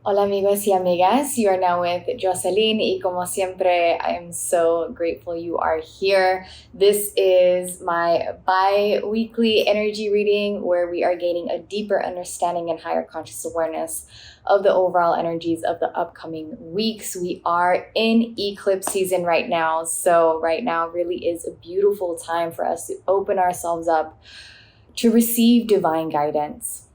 Hola amigos y amigas, you are now with Jocelyn y como siempre, I am so grateful you are here. This is my bi-weekly energy reading where we are gaining a deeper understanding and higher conscious awareness of the overall energies of the upcoming weeks. We are in eclipse season right now, so right now really is a beautiful time for us to open ourselves up to receive divine guidance.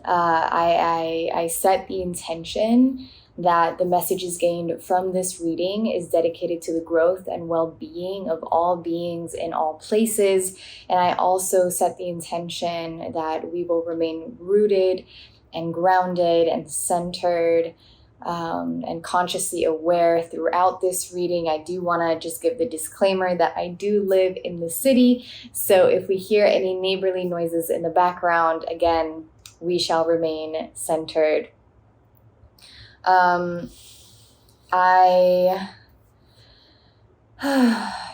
I set the intention that the messages gained from this reading is dedicated to the growth and well-being of all beings in all places. And I also set the intention that we will remain rooted and grounded and centered and consciously aware throughout this reading. I do want to just give the disclaimer that I do live in the city. So if we hear any neighborly noises in the background, again, we shall remain centered. I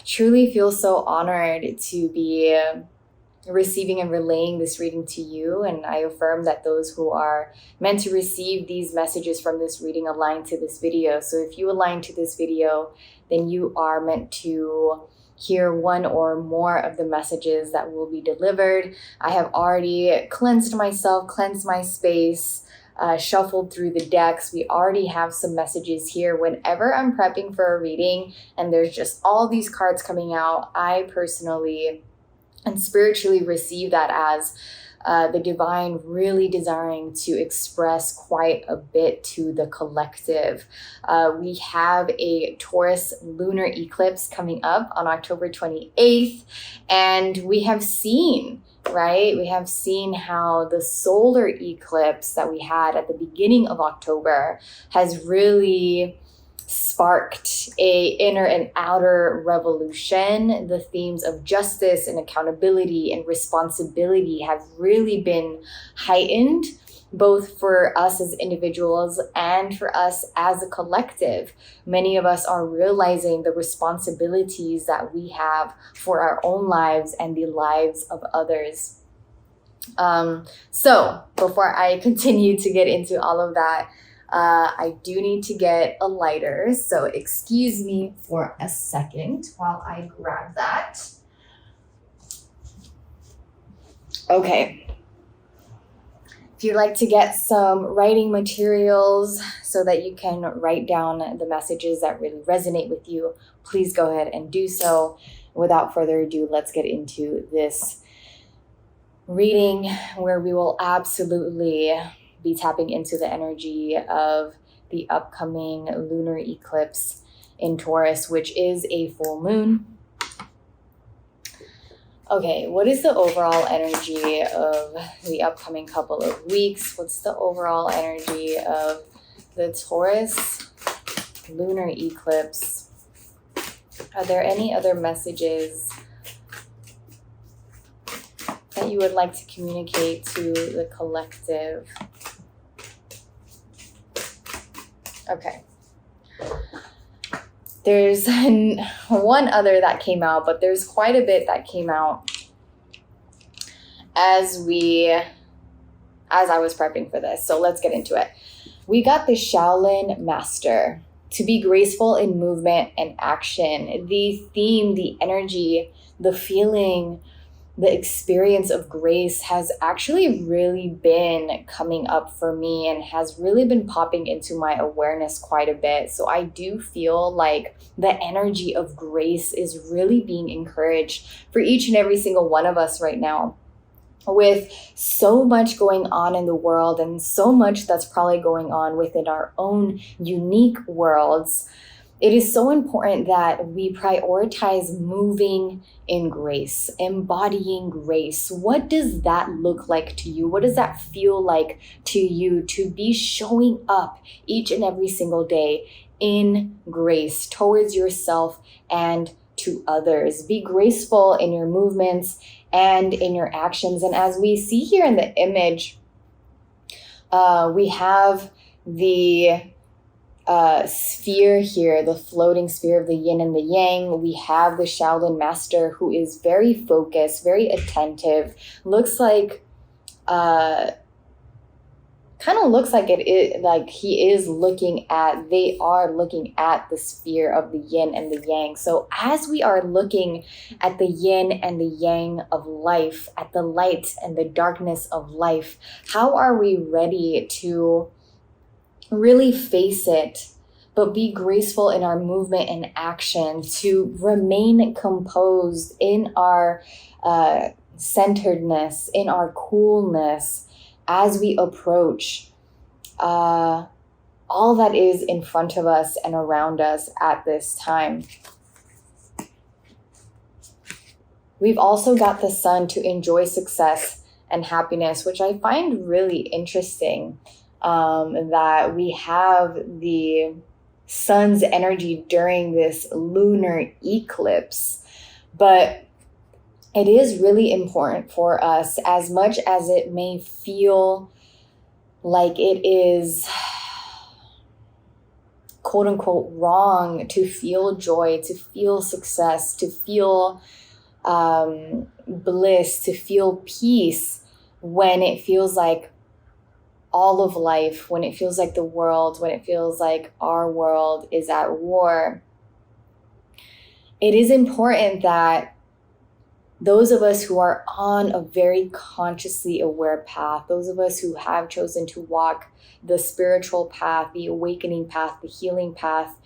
truly feel so honored to be receiving and relaying this reading to you, and I affirm that those who are meant to receive these messages from this reading align to this video. So if you align to this video, then you are meant to hear one or more of the messages that will be delivered. I have already cleansed myself, cleansed my space, shuffled through the decks. We already have some messages here. Whenever I'm prepping for a reading and there's just all these cards coming out, I personally and spiritually receive that as the divine really desiring to express quite a bit to the collective. We have a Taurus Lunar Eclipse coming up on October 28th, and we have seen, right? We have seen how the solar eclipse that we had at the beginning of October has really sparked a inner and outer revolution. The themes of justice and accountability and responsibility have really been heightened, both for us as individuals and for us as a collective. Many of us are realizing the responsibilities that we have for our own lives and the lives of others. So before I continue to get into all of that, I do need to get a lighter, so excuse me for a second while I grab that. Okay. If you'd like to get some writing materials so that you can write down the messages that really resonate with you, please go ahead and do so. Without further ado, let's get into this reading where we will absolutely be tapping into the energy of the upcoming lunar eclipse in Taurus, which is a full moon. Okay, what is the overall energy of the upcoming couple of weeks? What's the overall energy of the Taurus lunar eclipse? Are there any other messages that you would like to communicate to the collective? Okay. There's one other that came out, but there's quite a bit that came out as I was prepping for this. So let's get into it. We got the Shaolin Master. To be graceful in movement and action. The theme, the energy, the feeling, the experience of grace has actually really been coming up for me and has really been popping into my awareness quite a bit. So I do feel like the energy of grace is really being encouraged for each and every single one of us right now. With so much going on in the world and so much that's probably going on within our own unique worlds, it is so important that we prioritize moving in grace, embodying grace. What does that look like to you? What does that feel like to you to be showing up each and every single day in grace towards yourself and to others? Be graceful in your movements and in your actions. And as we see here in the image, we have the sphere here, the floating sphere of the yin and the yang. We have the Shaolin Master who is very focused, very attentive, looks like kind kind of looks like they are looking at the sphere of the yin and the yang. So as we are looking at the yin and the yang of life, at the light and the darkness of life, how are we ready to really face it, but be graceful in our movement and action, to remain composed in our centeredness, in our coolness, as we approach all that is in front of us and around us at this time. We've also got the sun to enjoy success and happiness, which I find really interesting, that we have the sun's energy during this lunar eclipse. But it is really important for us, as much as it may feel like it is quote unquote wrong to feel joy, to feel success, to feel bliss, to feel peace, when it feels like all of life, when it feels like the world, when it feels like our world is at war. It is important that those of us who are on a very consciously aware path, those of us who have chosen to walk the spiritual path, the awakening path, the healing path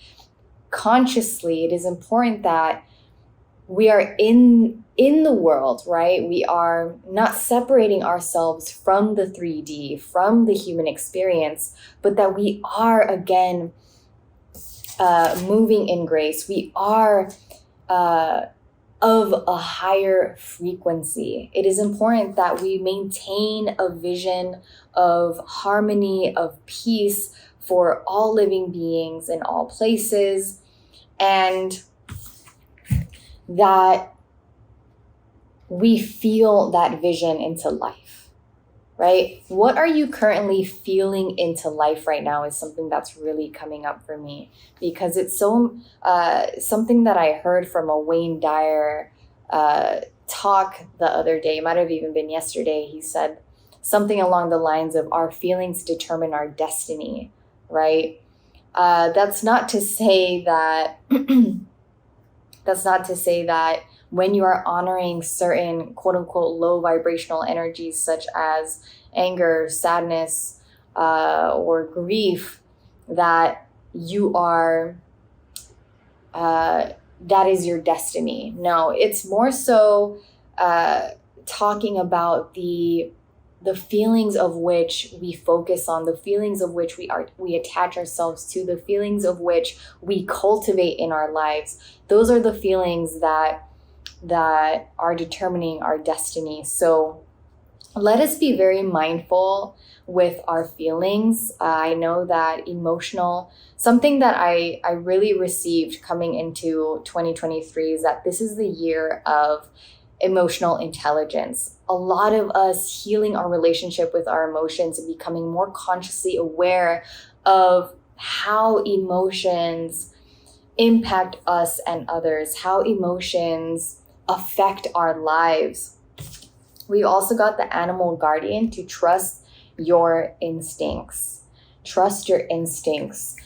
consciously, it is important that we are in the world, right? We are not separating ourselves from the 3D, from the human experience, but that we are, again, moving in grace. We are of a higher frequency. It is important that we maintain a vision of harmony, of peace for all living beings in all places, and that we feel that vision into life, right? What are you currently feeling into life right now is something that's really coming up for me, because it's so something that I heard from a Wayne Dyer talk the other day. It might have even been yesterday. He said something along the lines of, our feelings determine our destiny, right? That's not to say that when you are honoring certain quote unquote low vibrational energies, such as anger, sadness, or grief, that you are, that is your destiny. No, it's more so talking about the feelings of which we focus on, the feelings of which we attach ourselves to, the feelings of which we cultivate in our lives. Those are the feelings that are determining our destiny. So let us be very mindful with our feelings. I know that something that I really received coming into 2023 is that this is the year of emotional intelligence. A lot of us healing our relationship with our emotions and becoming more consciously aware of how emotions impact us and others, how emotions affect our lives. We've also got the animal guardian to trust your instincts. Trust your instincts.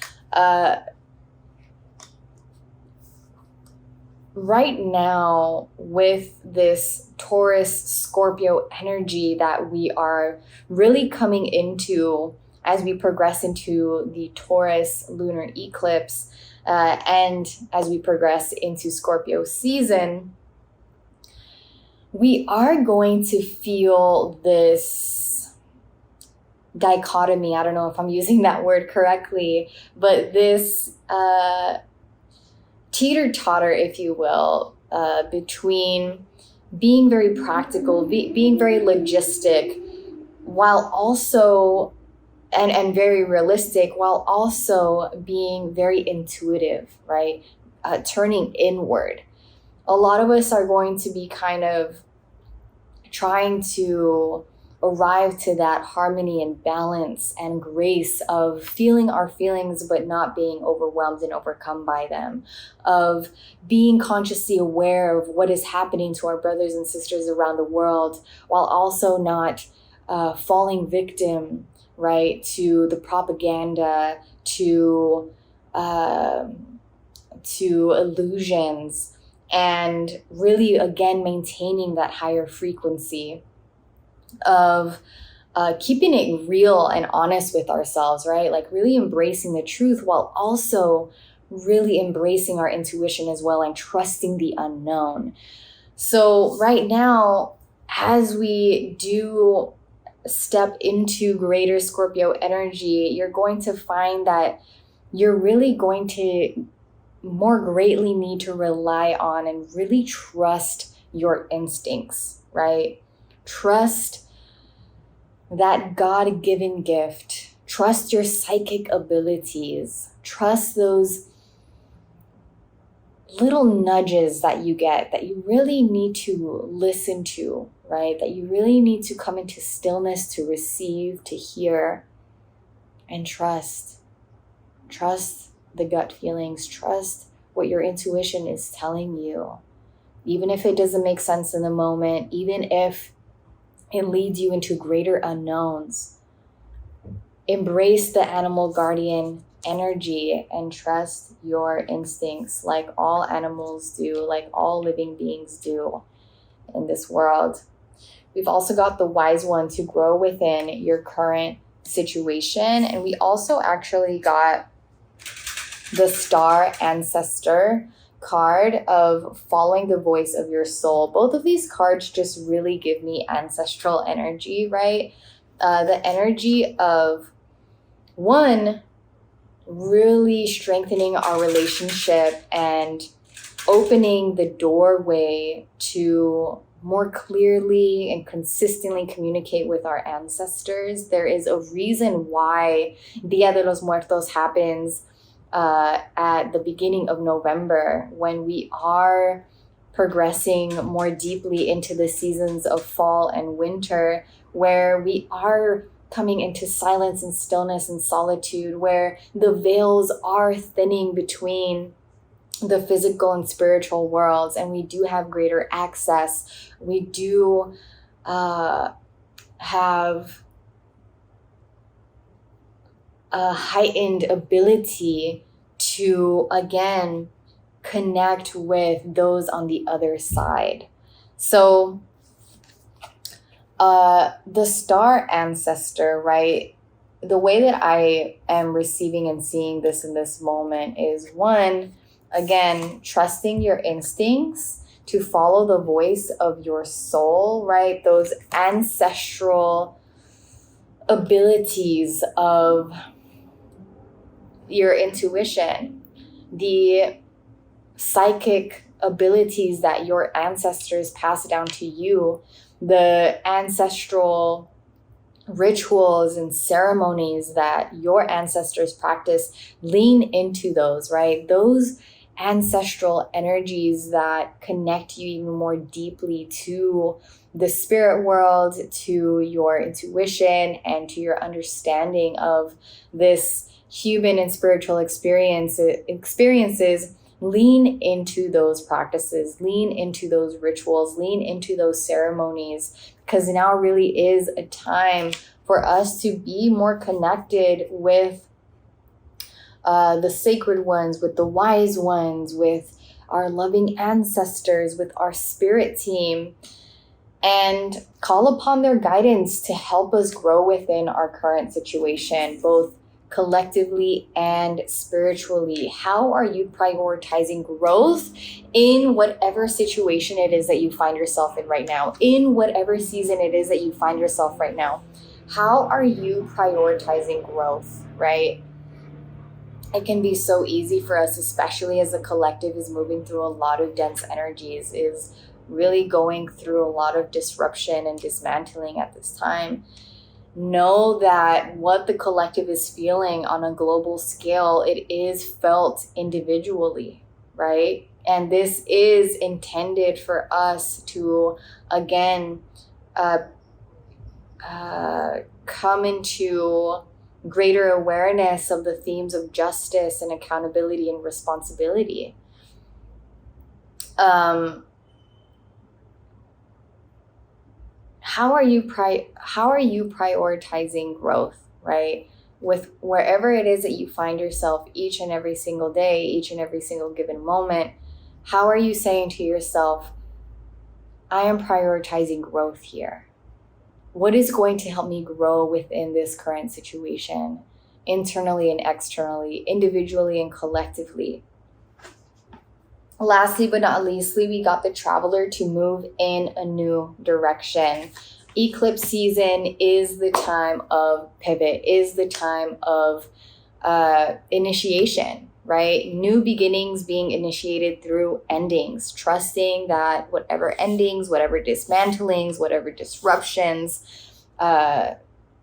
Right now, with this Taurus Scorpio energy that we are really coming into as we progress into the Taurus lunar eclipse, and as we progress into Scorpio season, we are going to feel this dichotomy. I don't know if I'm using that word correctly, but this teeter-totter, if you will, between being very practical, being very logistic, while also, and very realistic, while also being very intuitive, right? Turning inward. A lot of us are going to be kind of trying to arrive to that harmony and balance and grace of feeling our feelings but not being overwhelmed and overcome by them, of being consciously aware of what is happening to our brothers and sisters around the world, while also not falling victim right? To the propaganda, to illusions, and really, again, maintaining that higher frequency of keeping it real and honest with ourselves, right? Like really embracing the truth while also really embracing our intuition as well and trusting the unknown. So right now, as we do step into greater Scorpio energy, you're going to find that you're really going to more greatly need to rely on and really trust your instincts, right? Trust that God-given gift. Trust your psychic abilities. Trust those little nudges that you get that you really need to listen to, right? That you really need to come into stillness to receive, to hear, and trust. Trust the gut feelings. Trust what your intuition is telling you. Even if it doesn't make sense in the moment, even if it leads you into greater unknowns, embrace the animal guardian energy and trust your instincts like all animals do, like all living beings do in this world. We've also got the wise one to grow within your current situation. And we also actually got the star ancestor card of following the voice of your soul. Both of these cards just really give me ancestral energy, right? The energy of one, really strengthening our relationship and opening the doorway to more clearly and consistently communicate with our ancestors. There is a reason why Dia de los Muertos happens at the beginning of November, when we are progressing more deeply into the seasons of fall and winter, where we are coming into silence and stillness and solitude, where the veils are thinning between the physical and spiritual worlds, and we do have greater access. We do have a heightened ability to, again, connect with those on the other side. So the star ancestor, right? The way that I am receiving and seeing this in this moment is, one, again, trusting your instincts to follow the voice of your soul, right? Those ancestral abilities of your intuition, the psychic abilities that your ancestors pass down to you, the ancestral rituals and ceremonies that your ancestors practice. Lean into those, right? Those ancestral energies that connect you even more deeply to the spirit world, to your intuition, and to your understanding of this human and spiritual experiences. Lean into those practices, lean into those rituals, lean into those ceremonies, because now really is a time for us to be more connected with the sacred ones, with the wise ones, with our loving ancestors, with our spirit team, and call upon their guidance to help us grow within our current situation, both collectively and spiritually. How are you prioritizing growth in whatever situation it is that you find yourself in right now, in whatever season it is that you find yourself right now? How are you prioritizing growth, right? It can be so easy for us, especially as a collective is moving through a lot of dense energies, is really going through a lot of disruption and dismantling at this time. Know that what the collective is feeling on a global scale, it is felt individually, right? And this is intended for us to, again, come into greater awareness of the themes of justice and accountability and responsibility. How are you prioritizing growth right? With wherever it is that you find yourself each and every single day, each and every single given moment, how are you saying to yourself, I am prioritizing growth here? What is going to help me grow within this current situation, internally and externally, individually and collectively? Lastly but not leastly, we got the Traveler to move in a new direction. Eclipse season is the time of pivot, is the time of initiation, right? New beginnings being initiated through endings, trusting that whatever endings, whatever dismantlings, whatever disruptions,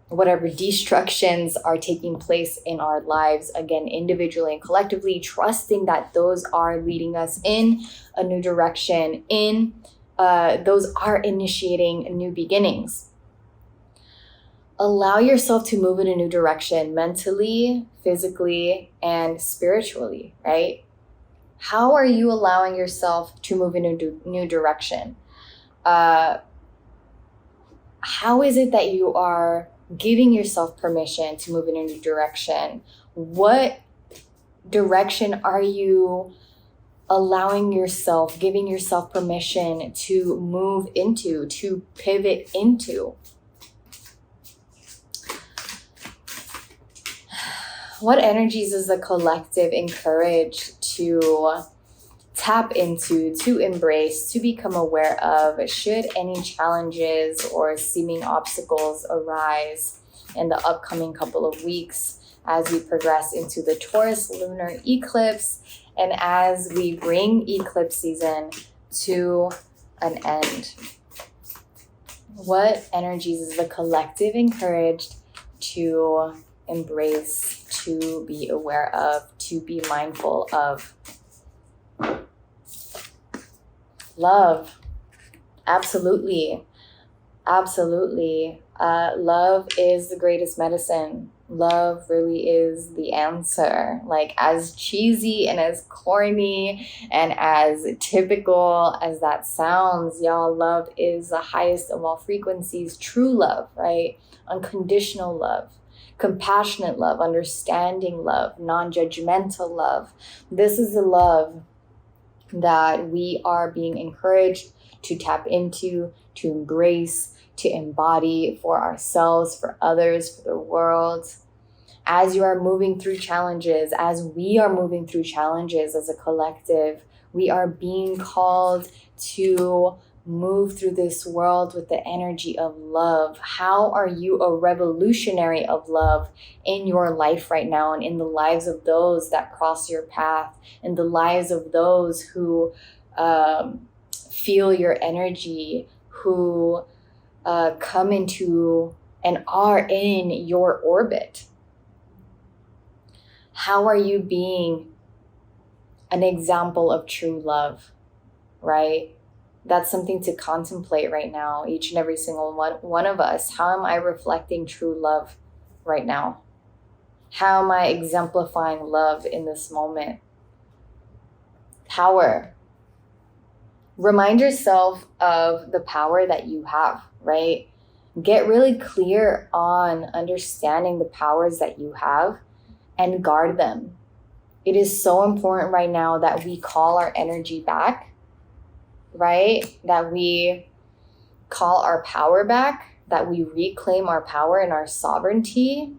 whatever destructions are taking place in our lives, again, individually and collectively, trusting that those are leading us in a new direction, those are initiating new beginnings. Allow yourself to move in a new direction mentally, physically, and spiritually, right? How are you allowing yourself to move in a new direction? How is it that you are giving yourself permission to move in a new direction? What direction are you allowing yourself, giving yourself permission to move into, to pivot into? What energies is the collective encouraged to tap into, to embrace, to become aware of, should any challenges or seeming obstacles arise in the upcoming couple of weeks as we progress into the Taurus Lunar Eclipse and as we bring eclipse season to an end? What energies is the collective encouraged to embrace, to be aware of, to be mindful of? Love. Absolutely. Absolutely. Love is the greatest medicine. Love really is the answer. Like, as cheesy and as corny and as typical as that sounds, y'all, love is the highest of all frequencies. True love, right? Unconditional love, compassionate love, understanding love, non-judgmental love. This is the love that we are being encouraged to tap into, to embrace, to embody for ourselves, for others, for the world. As you are moving through challenges, as we are moving through challenges as a collective, we are being called to move through this world with the energy of love. How are you a revolutionary of love in your life right now and in the lives of those that cross your path, in the lives of those who feel your energy, who come into and are in your orbit? How are you being an example of true love, right? That's something to contemplate right now, each and every single one of us. How am I reflecting true love right now? How am I exemplifying love in this moment? Power. Remind yourself of the power that you have, right? Get really clear on understanding the powers that you have and guard them. It is so important right now that we call our energy back, right? That we call our power back, that we reclaim our power and our sovereignty,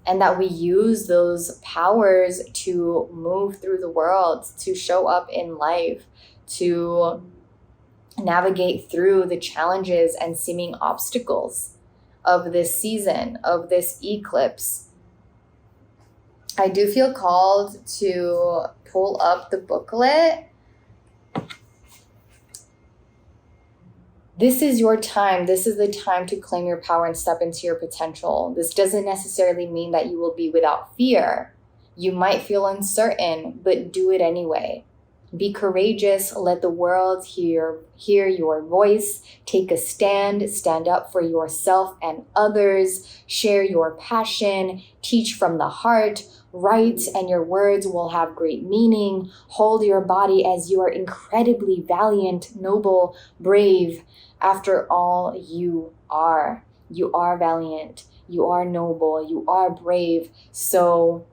and that we use those powers to move through the world, to show up in life, to navigate through the challenges and seeming obstacles of this season, of this eclipse. I do feel called to pull up the booklet. This is your time. This is the time to claim your power and step into your potential. This doesn't necessarily mean that you will be without fear. You might feel uncertain, but do it anyway. Be courageous. Let the world hear your voice. Take a stand. Stand up for yourself and others. Share your passion. Teach from the heart. Write, and your words will have great meaning. Hold your body as you are incredibly valiant, noble, brave. After all, you are. You are valiant. you are noble, you are brave. So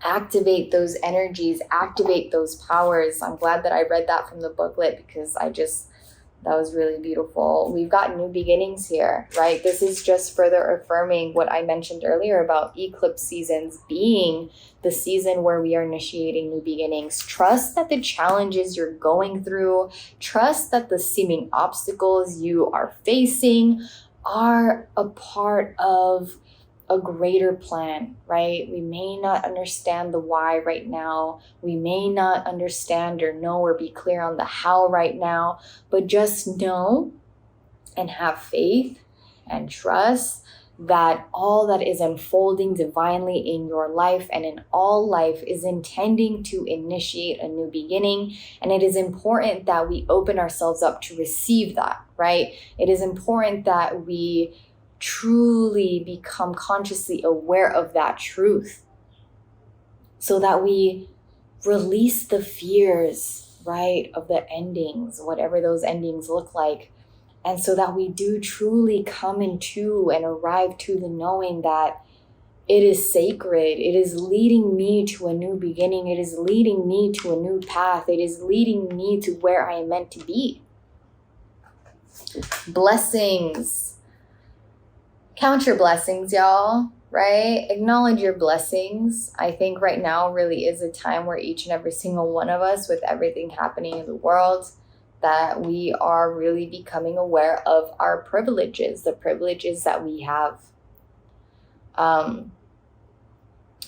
activate those energies, activate those powers. I'm glad that I read that from the booklet, because that was really beautiful. We've got new beginnings here, right? This is just further affirming what I mentioned earlier about eclipse seasons being the season where we are initiating new beginnings. Trust that the challenges you're going through, trust that the seeming obstacles you are facing are a part of a greater plan, right? We may not understand the why right now. We may not understand or know or be clear on the how right now, but just know and have faith and trust that all that is unfolding divinely in your life and in all life is intending to initiate a new beginning. And it is important that we open ourselves up to receive that, right? It is important that we truly become consciously aware of that truth so that we release the fears, right, of the endings, whatever those endings look like. And so that we do truly come into and arrive to the knowing that it is sacred. It is leading me to a new beginning. It is leading me to a new path. It is leading me to where I am meant to be. Blessings. Count your blessings, y'all, right? Acknowledge your blessings. I think right now really is a time where each and every single one of us, with everything happening in the world, that we are really becoming aware of our privileges, the privileges that we have.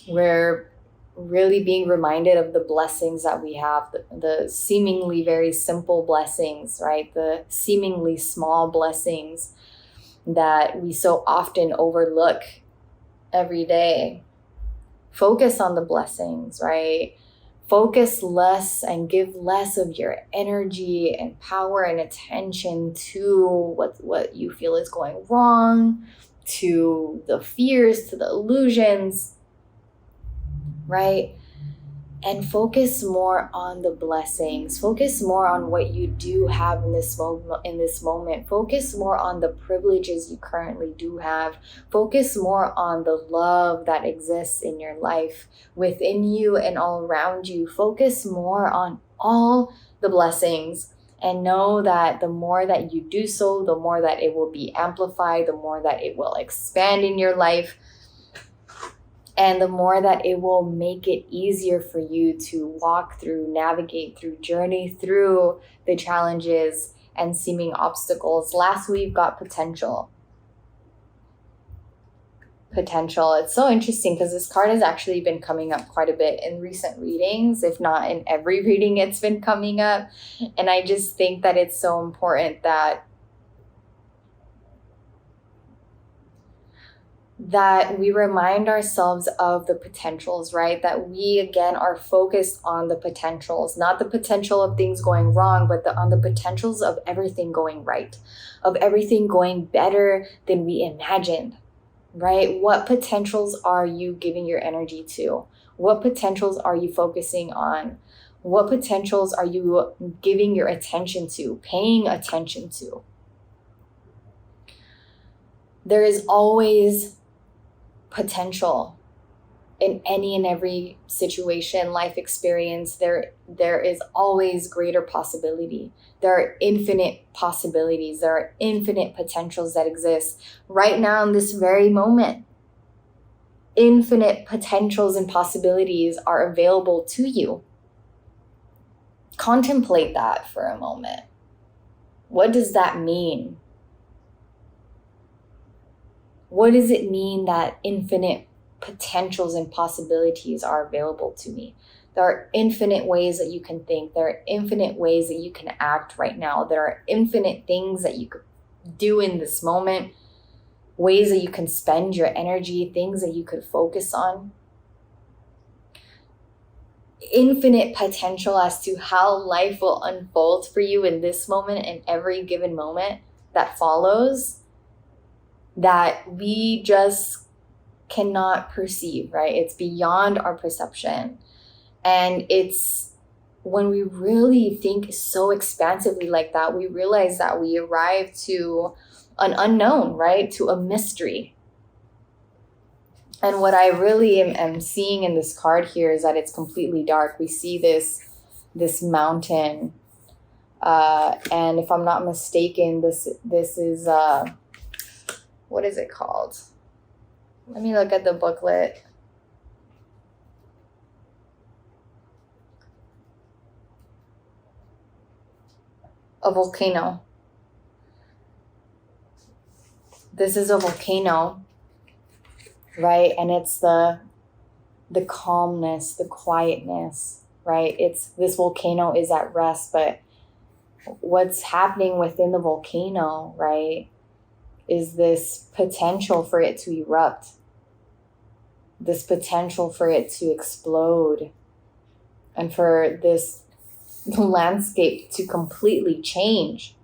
We're really being reminded of the blessings that we have, the seemingly very simple blessings, right? The seemingly small blessings that we so often overlook every day. Focus on the blessings, right? Focus less and give less of your energy and power and attention to what you feel is going wrong, to the fears, to the illusions, right? And focus more on the blessings. Focus more on what you do have in this moment. Focus more on the privileges you currently do have. Focus more on the love that exists in your life, within you and all around you. Focus more on all the blessings, and know that the more that you do so, the more that it will be amplified, the more that it will expand in your life, and the more that it will make it easier for you to walk through, navigate through, journey through the challenges and seeming obstacles. Last, we've got potential. Potential. It's so interesting because this card has actually been coming up quite a bit in recent readings, if not in every reading it's been coming up. And I just think that it's so important that we remind ourselves of the potentials, right? That we, again, are focused on the potentials, not the potential of things going wrong, but on the potentials of everything going right, of everything going better than we imagined, right? What potentials are you giving your energy to? What potentials are you focusing on? What potentials are you giving your attention to, paying attention to? There is always potential in any and every situation, life experience. There is always greater possibility. There are infinite possibilities. There are infinite potentials that exist right now in this very moment. Infinite potentials and possibilities are available to you. Contemplate that for a moment. What does that mean? What does it mean that infinite potentials and possibilities are available to me? There are infinite ways that you can think. There are infinite ways that you can act right now. There are infinite things that you could do in this moment, ways that you can spend your energy, things that you could focus on. Infinite potential as to how life will unfold for you in this moment and every given moment that follows, that we just cannot perceive, right? It's beyond our perception. And it's when we really think so expansively like that, we realize that we arrive to an unknown, right? To a mystery. And what I really am seeing in this card here is that it's completely dark. We see this mountain, and if I'm not mistaken, this is what is it called? Let me look at the booklet. A volcano. This is a volcano, right? And it's the calmness, the quietness, right? It's this volcano is at rest, but what's happening within the volcano, right, is this potential for it to erupt, this potential for it to explode, and for this landscape to completely change.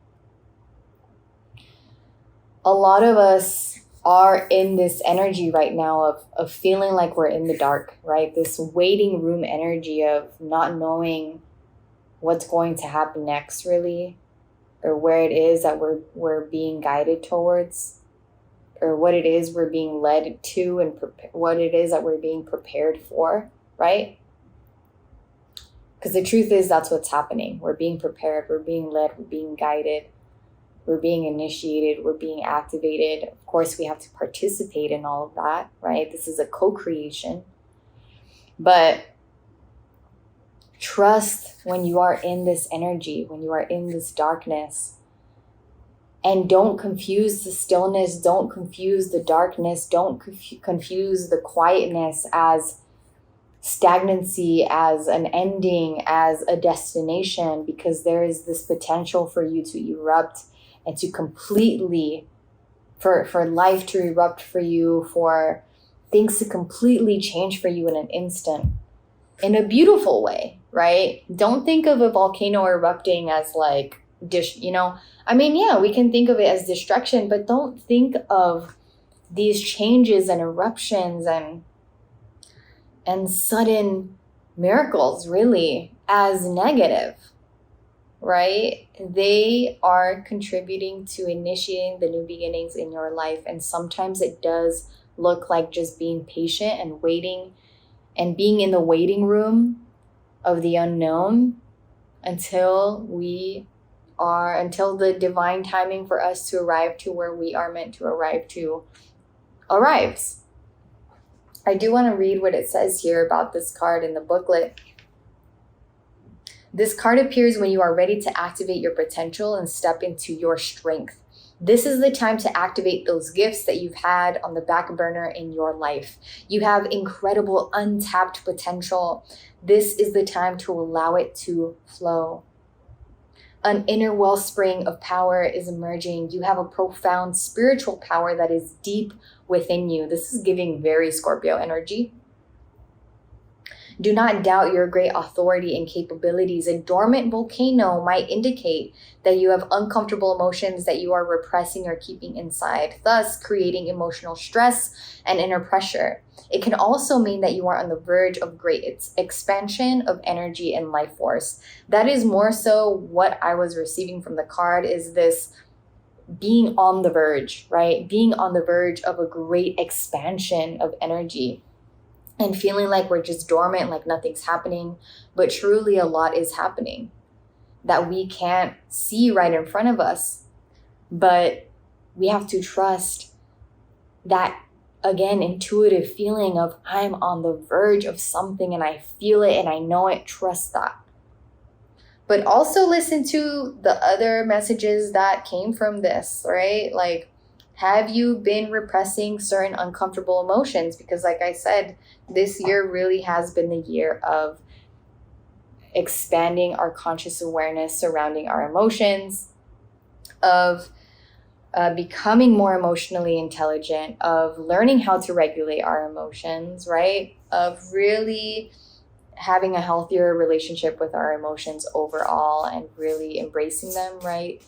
A lot of us are in this energy right now of feeling like we're in the dark, right? This waiting room energy of not knowing what's going to happen next, really, or where it is that we're being guided towards, or what it is we're being led to, and what it is that we're being prepared for, right? Because the truth is that's what's happening. We're being prepared, we're being led, we're being guided, we're being initiated, we're being activated. Of course, we have to participate in all of that, right? This is a co-creation. But trust when you are in this energy, when you are in this darkness. And don't confuse the stillness, don't confuse the darkness, don't confuse the quietness as stagnancy, as an ending, as a destination, because there is this potential for you to erupt and to completely, for life to erupt for you, for things to completely change for you in an instant, in a beautiful way, right? Don't think of a volcano erupting as like, I mean, yeah, we can think of it as destruction, but don't think of these changes and eruptions and sudden miracles really as negative, right? They are contributing to initiating the new beginnings in your life. And sometimes it does look like just being patient and waiting and being in the waiting room of the unknown until the divine timing for us to arrive to where we are meant to arrive to arrives. I do want to read what it says here about this card in the booklet. This card appears when you are ready to activate your potential and step into your strength. This is the time to activate those gifts that you've had on the back burner in your life. You have incredible untapped potential. This is the time to allow it to flow. An inner wellspring of power is emerging. You have a profound spiritual power that is deep within you. This is giving very Scorpio energy. Do not doubt your great authority and capabilities. A dormant volcano might indicate that you have uncomfortable emotions that you are repressing or keeping inside, thus creating emotional stress and inner pressure. It can also mean that you are on the verge of great expansion of energy and life force. That is more so what I was receiving from the card, is this being on the verge, right? Being on the verge of a great expansion of energy. And feeling like we're just dormant, like nothing's happening. But truly a lot is happening that we can't see right in front of us. But we have to trust that, again, intuitive feeling of I'm on the verge of something and I feel it and I know it. Trust that. But also listen to the other messages that came from this, right? Like, have you been repressing certain uncomfortable emotions? Because like I said, this year really has been the year of expanding our conscious awareness surrounding our emotions, of becoming more emotionally intelligent, of learning how to regulate our emotions, right? Of really having a healthier relationship with our emotions overall and really embracing them, right?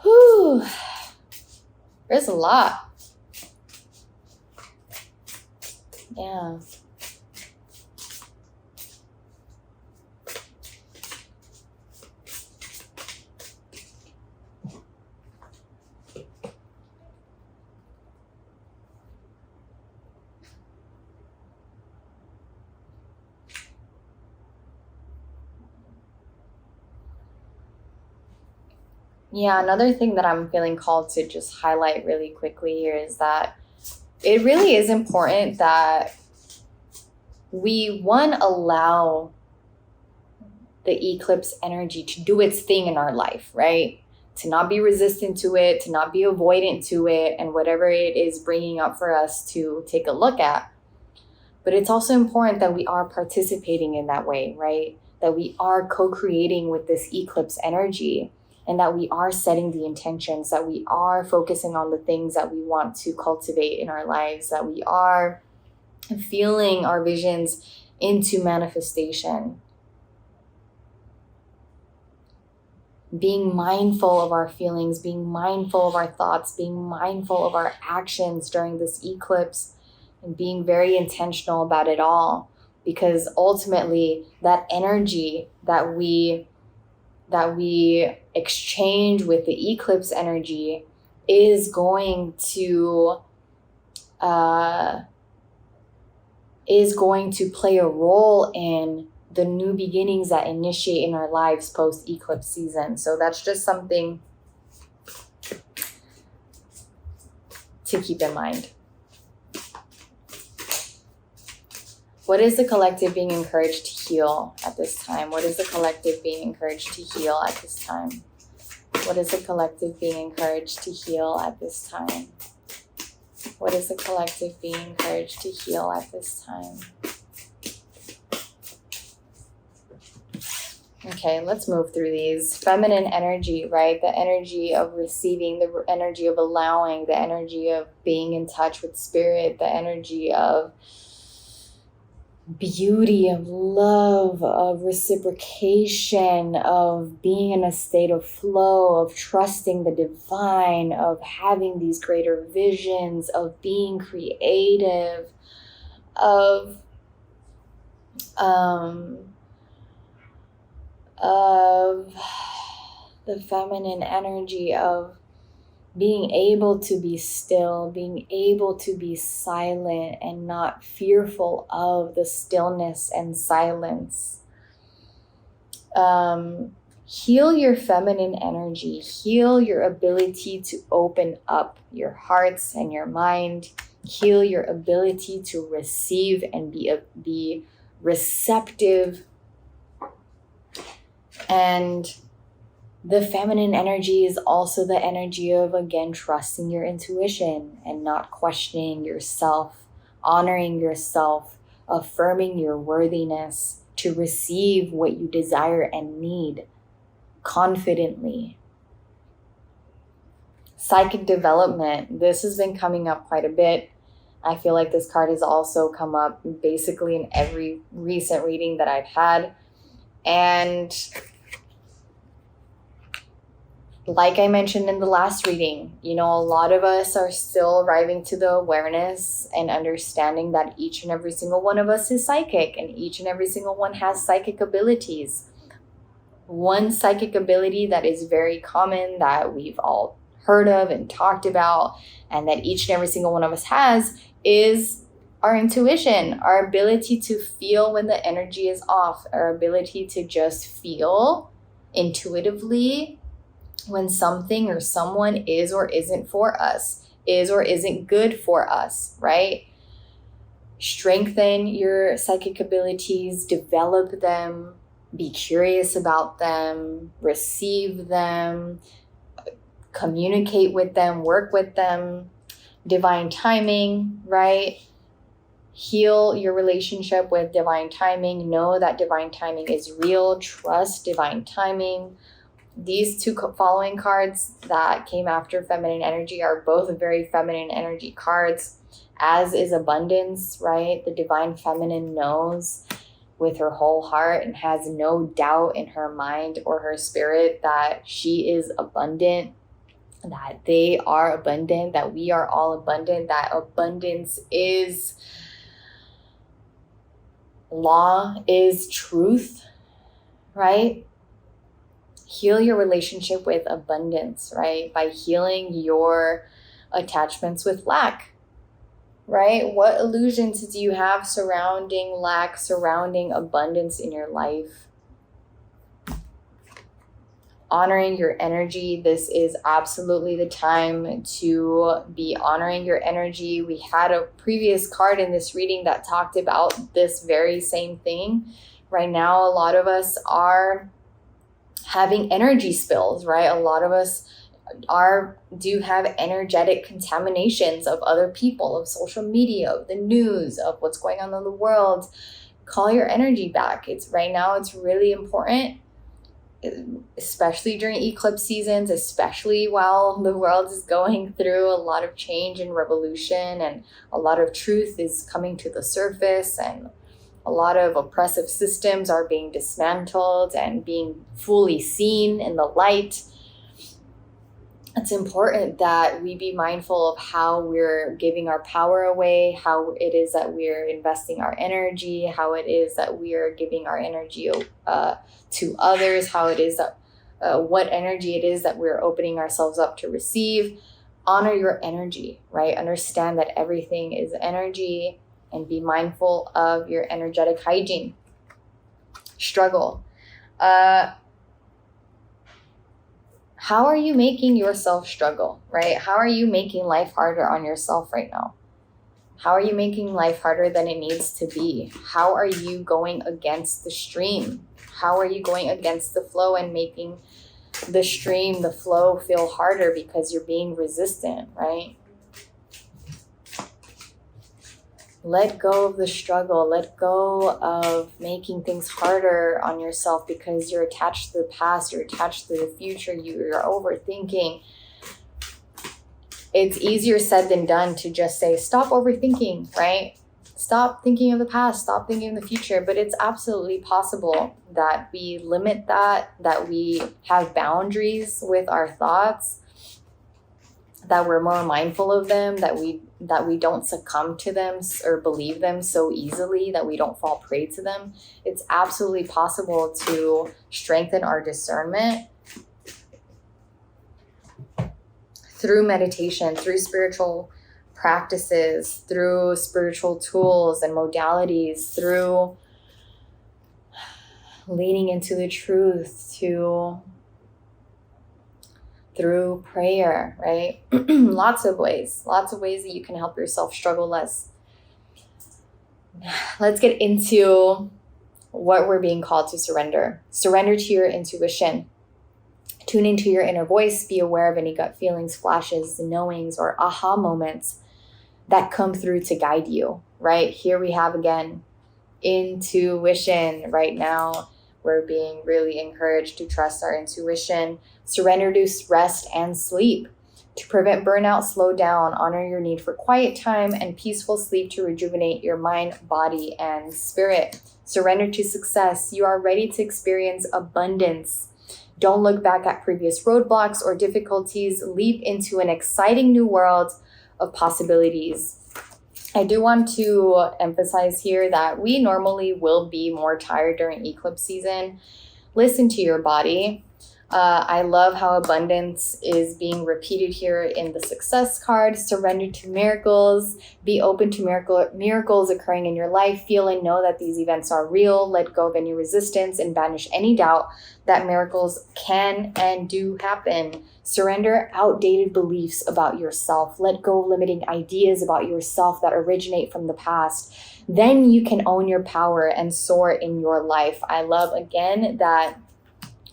Whew. There's a lot. Yeah. Yeah, another thing that I'm feeling called to just highlight really quickly here is that it really is important that we, one, allow the eclipse energy to do its thing in our life, right? To not be resistant to it, to not be avoidant to it, and whatever it is bringing up for us to take a look at. But it's also important that we are participating in that way, right? That we are co-creating with this eclipse energy, and that we are setting the intentions, that we are focusing on the things that we want to cultivate in our lives, that we are feeling our visions into manifestation. Being mindful of our feelings, being mindful of our thoughts, being mindful of our actions during this eclipse, and being very intentional about it all, because ultimately that energy that we exchange with the eclipse energy is going to play a role in the new beginnings that initiate in our lives post eclipse season. So that's just something to keep in mind. What is the collective being encouraged to heal at this time? What is the collective being encouraged to heal at this time? What is the collective being encouraged to heal at this time? What is the collective being encouraged to heal at this time? Okay, let's move through these. Feminine energy, right? The energy of receiving, the energy of allowing, the energy of being in touch with spirit, the energy of beauty, of love, of reciprocation, of being in a state of flow, of trusting the divine, of having these greater visions, of being creative, of the feminine energy of being able to be still, being able to be silent and not fearful of the stillness and silence. Heal your feminine energy, heal your ability to open up your hearts and your mind, heal your ability to receive and be receptive. And the feminine energy is also the energy of, again, trusting your intuition and not questioning yourself, honoring yourself, affirming your worthiness to receive what you desire and need confidently. Psychic development. This has been coming up quite a bit. I feel like this card has also come up basically in every recent reading that I've had. And like I mentioned in the last reading, a lot of us are still arriving to the awareness and understanding that each and every single one of us is psychic, and each and every single one has psychic abilities. One psychic ability that is very common, that we've all heard of and talked about, and that each and every single one of us has, is our intuition, our ability to feel when the energy is off, our ability to just feel intuitively when something or someone is or isn't for us, is or isn't good for us, right? Strengthen your psychic abilities, develop them, be curious about them, receive them, communicate with them, work with them. Divine timing, right? Heal your relationship with divine timing. Know that divine timing is real. Trust divine timing. These two following cards that came after feminine energy are both very feminine energy cards, as is abundance, right? The divine feminine knows with her whole heart and has no doubt in her mind or her spirit that she is abundant, that they are abundant, that we are all abundant, that abundance is law, is truth, right? Heal your relationship with abundance, right? By healing your attachments with lack, right? What illusions do you have surrounding lack, surrounding abundance in your life? honoring your energy. This is absolutely the time to be honoring your energy. We had a previous card in this reading that talked about this very same thing. Right now, a lot of us are having energy spills, right? A lot of us do have energetic contaminations of other people, of social media, of the news, of what's going on in the world. Call your energy back. It's really important, especially during eclipse seasons, especially while the world is going through a lot of change and revolution, and a lot of truth is coming to the surface, and a lot of oppressive systems are being dismantled and being fully seen in the light. It's important that we be mindful of how we're giving our power away, how it is that we're investing our energy, how it is that we are giving our energy to others, how it is that what energy it is that we're opening ourselves up to receive. Honor your energy, right? Understand that everything is energy, and be mindful of your energetic hygiene. Struggle. How are you making yourself struggle, right? How are you making life harder on yourself right now? How are you making life harder than it needs to be? How are you going against the stream? How are you going against the flow and making the stream, the flow feel harder because you're being resistant, right? Let go of the struggle. Let go of making things harder on yourself because you're attached to the past, you're attached to the future, you're overthinking. It's easier said than done to just say, stop overthinking, right? Stop thinking of the past, stop thinking of the future. But it's absolutely possible that we limit that we have boundaries with our thoughts, that we're more mindful of them, that we don't succumb to them or believe them so easily, that we don't fall prey to them. It's absolutely possible to strengthen our discernment through meditation, through spiritual practices, through spiritual tools and modalities, through leaning into the truth, through prayer, right? Lots of ways that you can help yourself struggle less. Let's get into what we're being called to surrender. Surrender to your intuition. Tune into your inner voice. Be aware of any gut feelings, flashes, knowings, or aha moments that come through to guide you, right? Here we have again, intuition. Right now, we're being really encouraged to trust our intuition. Surrender to rest and sleep. To prevent burnout, slow down. Honor your need for quiet time and peaceful sleep to rejuvenate your mind, body, and spirit. Surrender to success. You are ready to experience abundance. Don't look back at previous roadblocks or difficulties. Leap into an exciting new world of possibilities. I do want to emphasize here that we normally will be more tired during eclipse season. Listen to your body. I love how abundance is being repeated here in the success card. Surrender to miracles. Be open to miracles occurring in your life. Feel and know that these events are real. Let go of any resistance and banish any doubt that miracles can and do happen. Surrender outdated beliefs about yourself. Let go of limiting ideas about yourself that originate from the past. Then you can own your power and soar in your life. I love, again, that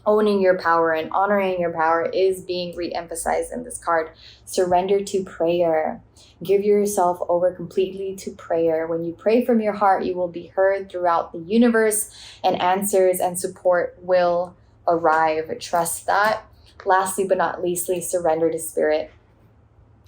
owning your power and honoring your power is being re-emphasized in this card. Surrender to prayer. Give yourself over completely to prayer. When you pray from your heart, you will be heard throughout the universe, and answers and support will arrive. Trust that. Lastly, but not leastly, surrender to spirit.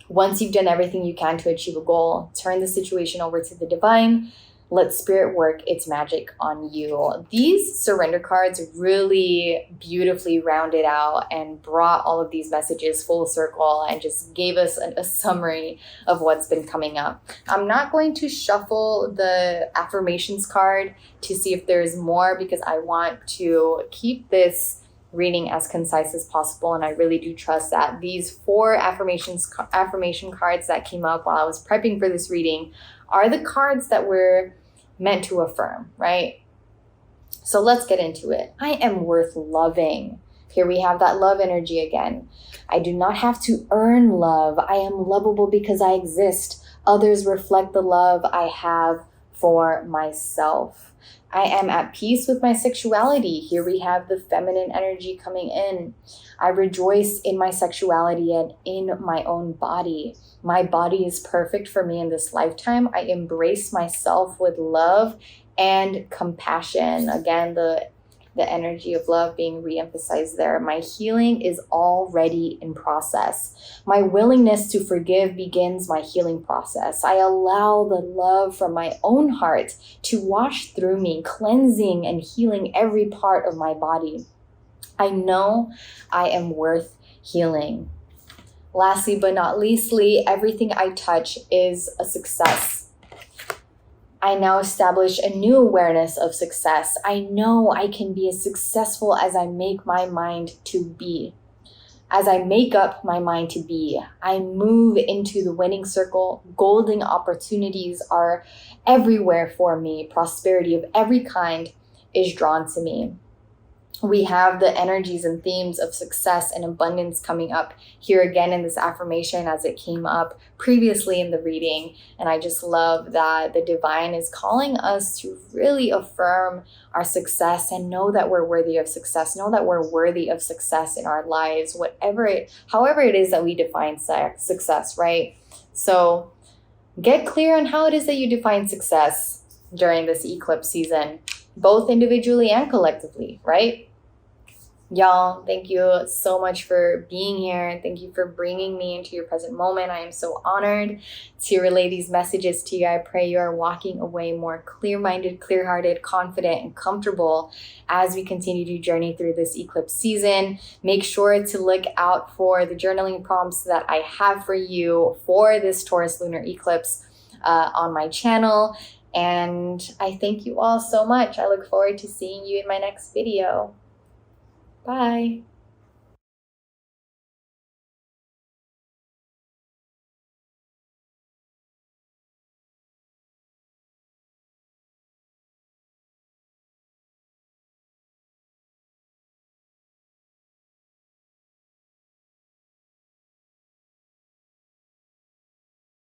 Once you've done everything you can to achieve a goal, turn the situation over to the divine. Let spirit work its magic on you. These surrender cards really beautifully rounded out and brought all of these messages full circle and just gave us a summary of what's been coming up. I'm not going to shuffle the affirmations card to see if there's more, because I want to keep this reading as concise as possible, and I really do trust that. These 4 affirmation cards that came up while I was prepping for this reading are the cards that were meant to affirm, right? So let's get into it. I am worth loving. Here we have that love energy again. I do not have to earn love. I am lovable because I exist. Others reflect the love I have for myself. I am at peace with my sexuality. Here we have the feminine energy coming in. I rejoice in my sexuality and in my own body. My body is perfect for me in this lifetime. I embrace myself with love and compassion. Again, the energy of love being re-emphasized there. My healing is already in process. My willingness to forgive begins my healing process. I allow the love from my own heart to wash through me, cleansing and healing every part of my body. I know I am worth healing. Lastly, but not leastly, everything I touch is a success. I now establish a new awareness of success. I know I can be as successful as I make my mind to be. As I make up my mind to be, I move into the winning circle. Golden opportunities are everywhere for me. Prosperity of every kind is drawn to me. We have the energies and themes of success and abundance coming up here again in this affirmation as it came up previously in the reading. And I just love that the divine is calling us to really affirm our success and know that we're worthy of success, know that we're worthy of success in our lives, however it is that we define success, right? So get clear on how it is that you define success during this eclipse season, both individually and collectively, right? Y'all, thank you so much for being here. Thank you for bringing me into your present moment. I am so honored to relay these messages to you. I pray you are walking away more clear-minded, clear-hearted, confident, and comfortable as we continue to journey through this eclipse season. Make sure to look out for the journaling prompts that I have for you for this Taurus Lunar Eclipse on my channel. And I thank you all so much. I look forward to seeing you in my next video. Bye.